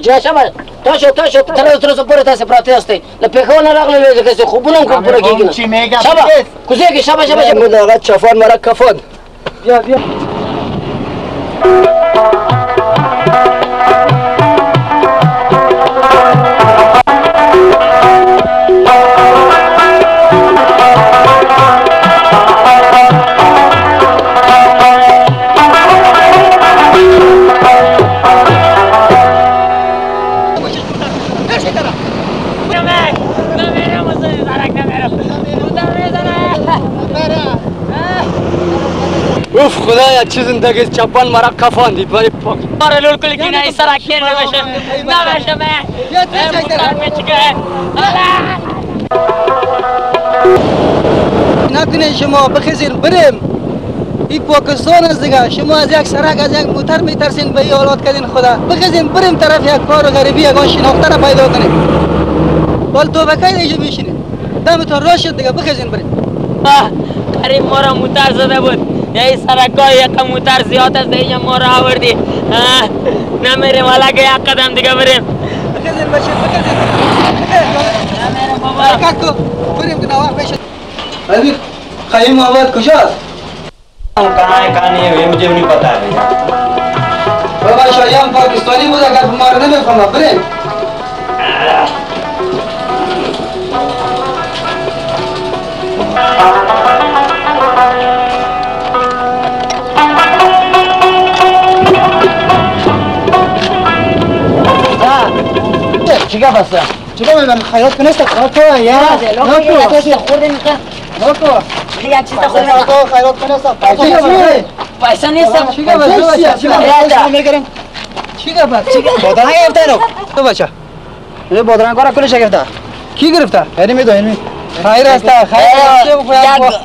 شبا تاشو تلوز برات است پروتست لپیخونه راغله لږه څه خوبونه کوم پوره کیږي چی میگم شبا کوزه شبا محمود آقا چفان مرا کفان بیا اوف خدایا چه زندگی چپان مرا کفاندی برای پاک آره لول کلی که نه سرک نمیشه من نکنه شما بخیزین بریم این پاکستان است دیگه شما از یک سرک از یک موتر میترسین به این حالات کردین خدا بخیزین بریم طرف یک کار غریبی یگان شناخته را پیدا کنیم بال تو بکای اینجا میشینین دمتون راست شد دیگه بخیزین بریم قریب ما را موتر زده بود یه سرکای یک موتر زیاد است اینجا ما را آوردی نمیریم حالا که یک قدم دیگه بریم بخیزین بچه بخیزین نمیریم بابا حرکت کو بریم که نواق بشد علی خیلی محمد کجاست؟ कहाँ नहीं है मुझे भी नहीं पता है बाबा शायद पाकिस्तानी मुझे अगर मारने में फंसा बरे چیکار بسته؟ چیکار می‌کنی خیاط کنیست خیاط یا نکو یک چیز خود خیاط کنیست پیسه نیست چیکار بسته چیکار بسته بادرنگ گرفته اینو تو بچه این بادرنگ را کلش گرفته کی گرفته اینی میدونی خیر است خیر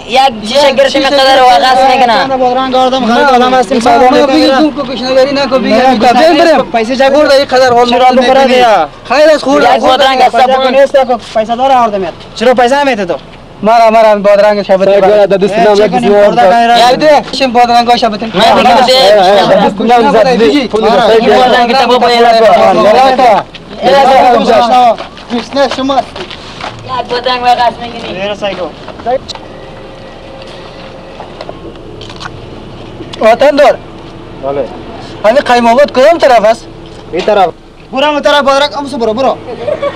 یک جیشه گرفته مقدار واقعا میکنه بادرنگ آردم خرید آدم هستیم ساده میکنیم تو کوشش نگری نکو بریم پیسه جا برده این قدر حال میکنی خیر است خورد یک بادرنگ است نیست پیسه دار آوردم چرا پیسه نمیده تو مرا بادرنگ شبت بگو دست نام یک ده شم بادرنگ شبت من دیگه بادرنگ تا بابا نه شما یک بادرنگ واقعا میکنی وطن دار بله همین قیمابات کدام طرف است این طرف برو اون طرف بادرنگ امس برو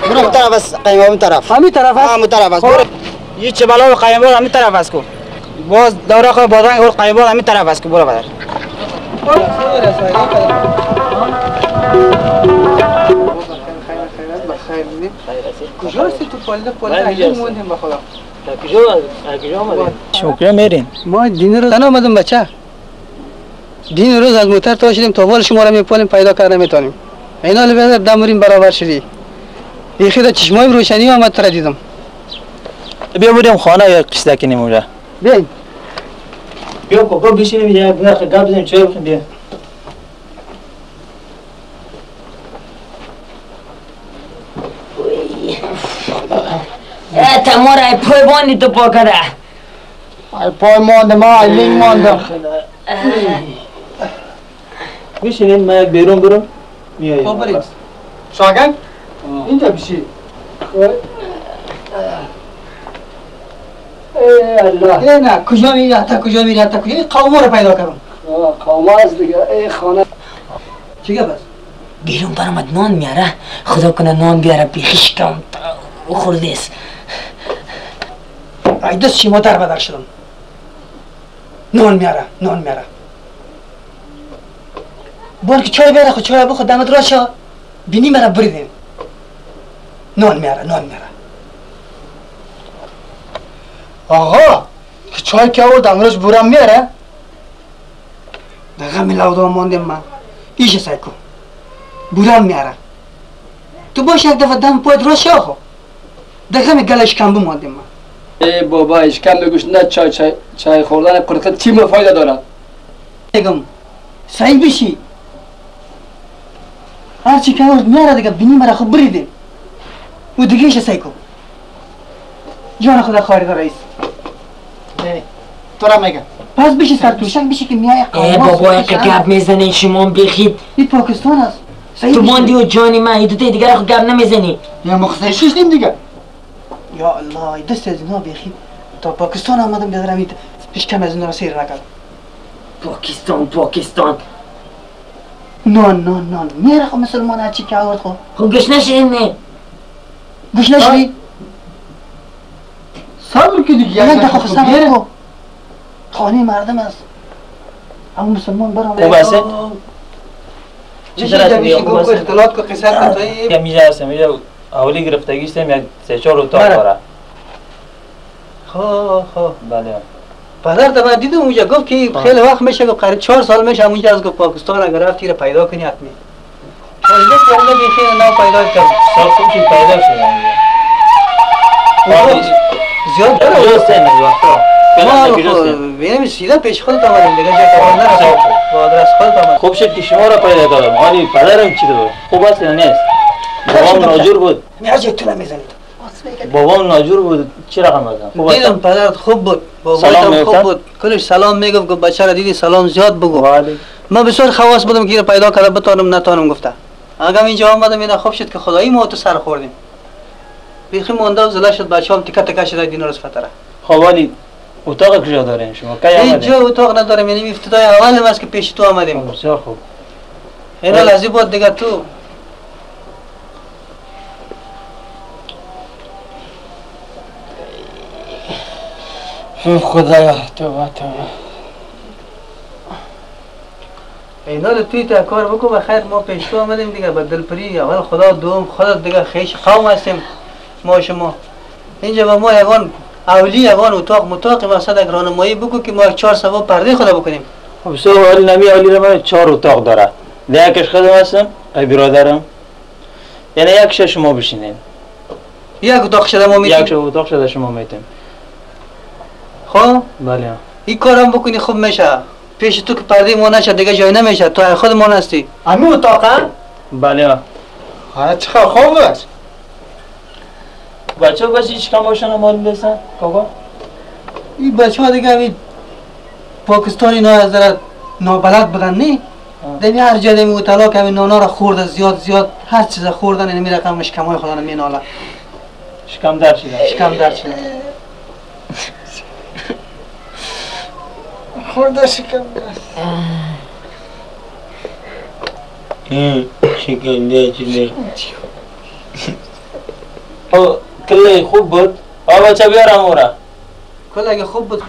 اون طرف است قیمابات طرف همین طرف است همون طرف است برو ये चबाला और कायम हमें तरफ आसको बहुत दौरा को बदरंग और कायम हमें तरफ आसको बोला बदर شکر میرین ما دین رو تنها آمدم بچه دین روز از موتر تا شدیم تا بال شما را میپالیم پیدا کردن میتونیم اینا لبه دموریم برابر شدی بیخی دا چشمای روشنی آمد تر دیدم بیا بریم خانه یا قصه کنیم اونجا بیاین بیا کوکو بشینیم یا بیا گپ بزنیم چای بخوریم بیا تمام پای بانی تو پاکده پای مانده ما لینگ مانده بشینیم من یک بیرون برم میاییم بریم شاگن اینجا بشی ای الله ای نه کجا میری حتی کجا این قوما رو پیدا کردم قوما است دیگه ای خانه چیگه بس بیرون برامد نان میاره خدا کنه نان بیاره بیخیش کم خوردیست ای دست چی موتر بدر شدم نان میاره بان که چای بیاره خود چای بخود دمت را شا بینی مرا بریدیم نان میاره آقا چای که آورد امروز بورم میاره دقیقه ملاودام ماندیم من ایشه سعی کن بورم میاره تو باش یک دفعه دم پاید را شا خو دقیقه گلش کم بماندیم من ای بابا اشکم بگوش نه چای خوردن قرقت چی فایده داره بگم سعی بشی هرچی که آورد میاره دیگه بینی مرا خود بریدیم و دیگه ایشه سعی کن جان خدا خارد رئیس تو را میگم پس بشی سر توشک بشی که میای ای بابا یک گپ میزنین شما بخید این پاکستان است تو ماندی و جانی من این دوتای دیگر خود گپ نمیزنی یا مخصوصا شیشتیم دیگه. یا الله دست از اینا بیخی تا پاکستان آمدم بیادرم این پیش کم از اینا را سیر نکرد. پاکستان نان میره خب مسلمان هرچی که آورد خب خب گوش نشدیم نه گوش نشدی؟ صبر که دیگه نه دخو صبر کو خانه مردم است اما مسلمان برام خوب هستی؟ چه جمعیشی گو اختلاط کو قصر کن توی یا میجه هستم میجه اولی گرفتگی هستم یا 3-4 اتاق داره خب بله پدر تا من دیدم اونجا گفت که خیلی وقت میشه گفت قریب 4 سال میشه اونجا از گفت پاکستان اگر رفتی رو پیدا کنی حتمی اینجا که اونجا بیخی نو پیدا کرد سال خوب که پیدا شدن زیاد داره درست نه وقتا ما بینیم سیده پیش خودت آمدیم دیگه جای کار نرسیم با آدرس خودت آمد خوب شد که شما را پیدا کردم ولی پدرم چی دو خوب است یا نیست بابام ناجور بود میاجی تو نمیزنید بابام ناجور بود چی رقم بزن خوب است دیدم پدرت خوب بود سلام بابایت میگفتن؟ خوب بود کلش سلام میگفت گفت بچه را دیدی سلام زیاد بگو ولی من بسیار خواست بودم که پیدا کرده بتانم نتانم گفته اگه اینجا آمدم اینا خوب شد که خدایی ما تو سر خوردیم بیخی مونده و زله شد بچه هم تکه تکه شده دین روز فتره خب ولی اتاق کجا دارین شما کی هیچ آمدین جا اتاق ندارم یعنی افتتاح اول است که پیش تو آمدیم بسیار خوب اینا لازم بود دیگه تو خدایا توبه اینا رو توی تا کار بکو بخیر ما پیش تو آمدیم دیگه با دلپری اول خدا دوم خودت دیگه خیش قوم هستیم ما شما اینجا با ما یگان اولی یگان اتاق مطاق مقصد اگر راهنمایی بکو که ما 4 سوا پرده خدا بکنیم خب بسیار ولی نمی علی را من 4 اتاق داره یکش خودم هستم ای برادرم یعنی یکش شما بشینین یک اتاق شده ما یک میتیم اتاق شده شما میتیم خب بله این کارم بکنی خوب میشه پیش تو که پرده ما نشه دیگه جای نمیشه تو خودمون هستی همین اتاق هم؟ بله ها چقدر خوب است بچه هیچ کم باشن مال بسن کاکا این بچه ها دیگه همین پاکستانی نا از ذره نابلد بودن نی دمی هر جا دمی اطلاع که همین نانا را خورده زیاد هر چیز خوردن اینمی رقم شکمای خدا نمی ناله شکم در شده شکم درد شده خورده شکم شکنده چیده کلی خوب بود بچه بیارم اورا کل اگه خوب بود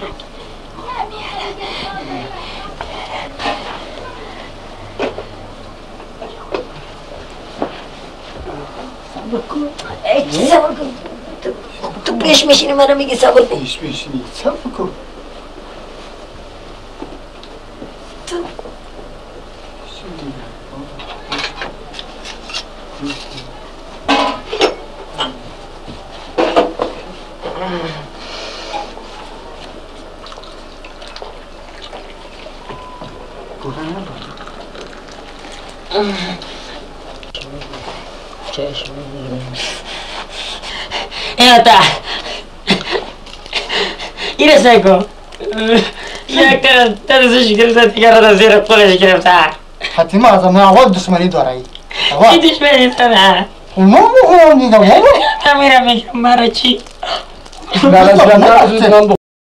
صبر کن تو پیش میشینی منو میگی صبر کن پیش میشینی صبر کن ایتا اینه سایکو یک ترسش گرفته دیگر را زیر قلش گرفته حتما از من اول دشمنی داره ای این دشمنی سنه اونا مخورم دیگه نمیرم میگم مرا چی بله